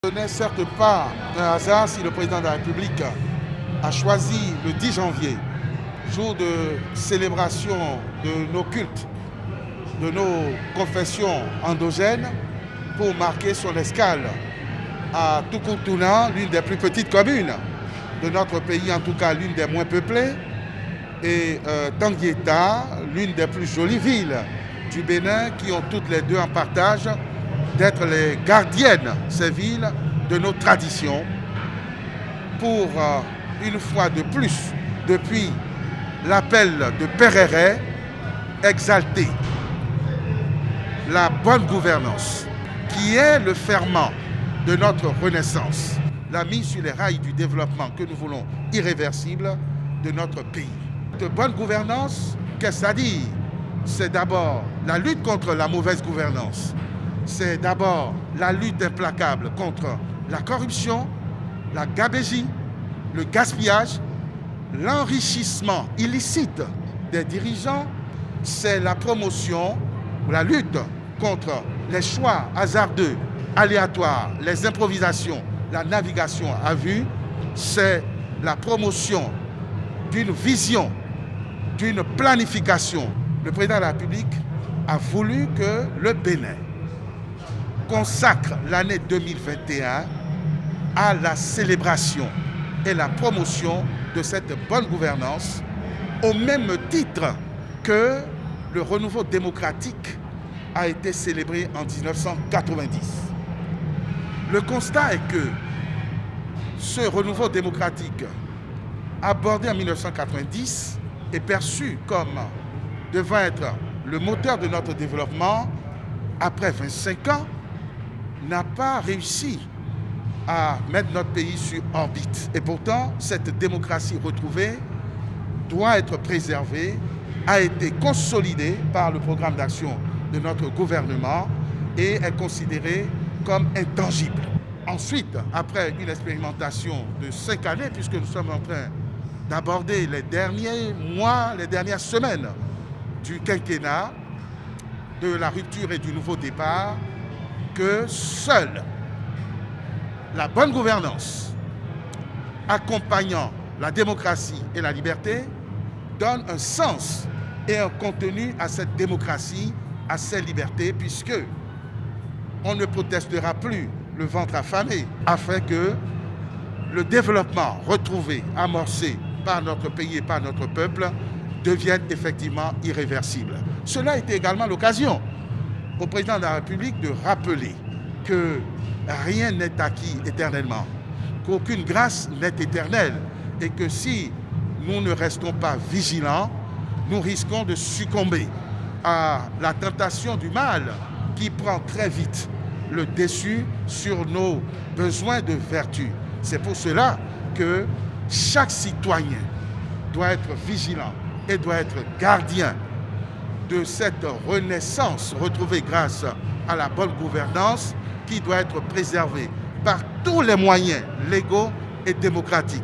Ce n'est certes pas un hasard si le président de la République a choisi le 10 janvier, jour de célébration de nos cultes, de nos confessions endogènes, pour marquer son escale à Tukuntuna, l'une des plus petites communes de notre pays, en tout cas l'une des moins peuplées, et Tanguieta, l'une des plus jolies villes du Bénin, qui ont toutes les deux en partage d'être les gardiennes, ces villes, de nos traditions, pour une fois de plus, depuis l'appel de Pereret, exalter la bonne gouvernance, qui est le ferment de notre renaissance, la mise sur les rails du développement que nous voulons irréversible de notre pays. De bonne gouvernance, qu'est-ce que ça dit? C'est d'abord la lutte contre la mauvaise gouvernance. C'est d'abord la lutte implacable contre la corruption, la gabegie, le gaspillage, l'enrichissement illicite des dirigeants. C'est la promotion, la lutte contre les choix hasardeux, aléatoires, les improvisations, la navigation à vue. C'est la promotion d'une vision, d'une planification. Le président de la République a voulu que le Bénin consacre l'année 2021 à la célébration et la promotion de cette bonne gouvernance, au même titre que le renouveau démocratique a été célébré en 1990. Le constat est que ce renouveau démocratique, abordé en 1990, est perçu comme devant être le moteur de notre développement. Après 25 ans, n'a pas réussi à mettre notre pays sur orbite. Et pourtant, cette démocratie retrouvée doit être préservée, a été consolidée par le programme d'action de notre gouvernement et est considérée comme intangible. Ensuite, après une expérimentation de 5 années, puisque nous sommes en train d'aborder les derniers mois, les dernières semaines du quinquennat, de la rupture et du nouveau départ, que seule la bonne gouvernance, accompagnant la démocratie et la liberté, donne un sens et un contenu à cette démocratie, à ces libertés, puisque on ne protestera plus le ventre affamé, afin que le développement retrouvé, amorcé par notre pays et par notre peuple, devienne effectivement irréversible. Cela a été également l'occasion au président de la République de rappeler que rien n'est acquis éternellement, qu'aucune grâce n'est éternelle et que si nous ne restons pas vigilants, nous risquons de succomber à la tentation du mal qui prend très vite le dessus sur nos besoins de vertu. C'est pour cela que chaque citoyen doit être vigilant et doit être gardien de cette renaissance retrouvée grâce à la bonne gouvernance qui doit être préservée par tous les moyens légaux et démocratiques.